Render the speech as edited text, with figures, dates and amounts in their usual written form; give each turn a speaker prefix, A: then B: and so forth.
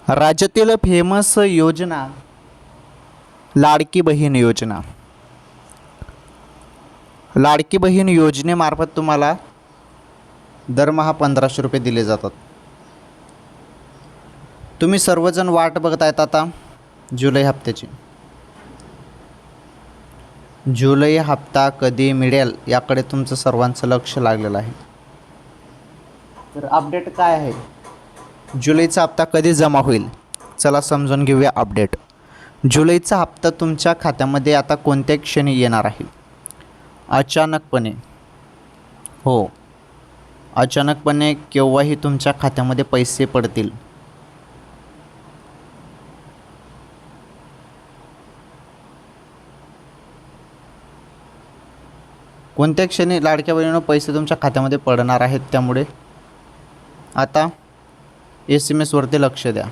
A: राज्यातील फेमस योजना लाडकी बहीण योजना. लाडकी बहीण योजनेमार्फत तुम्हाला दरमहा 1500 रुपये दिले जातात. तुम्ही सर्वजण वाट बघत आहेत आता जुलै हप्त्याची. जुलै हप्ता कधी मिळेल याकडे तुमचं सर्वांचं लक्ष लागलेलं आहे. तर अपडेट काय आहे, जुलैचा हप्ता कधी जमा होईल, चला समजून घेऊया अपडेट. जुलैचा हप्ता तुमच्या खात्यामध्ये आता कोणत्या क्षणी येणार आहे? अचानकपणे. हो, अचानकपणे केव्हाही तुमच्या खात्यामध्ये पैसे पडतील. कोणत्या क्षणी लाडक्या बहिणीनं पैसे तुमच्या खात्यामध्ये पडणार आहेत, त्यामुळे आता SMS वरती लक्ष द्या.